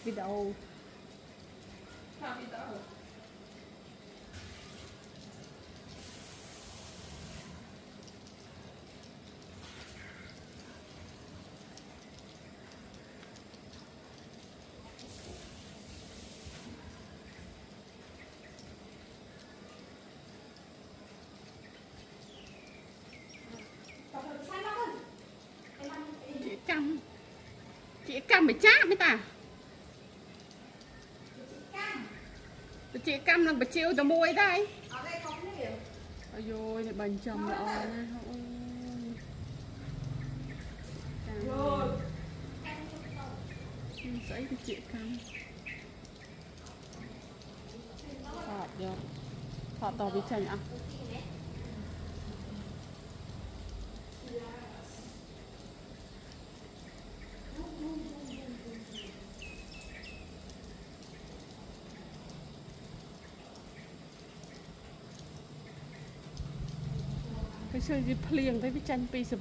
video chị căm phải chát mấy ta chị căm là phải chiêu từ môi đây ôi dồi này bánh chồng là ôi giấy cái chị căm thọt vô thọt tỏ bị chanh ạ cái chơi gì phliêng thấy bị chanh pi sờ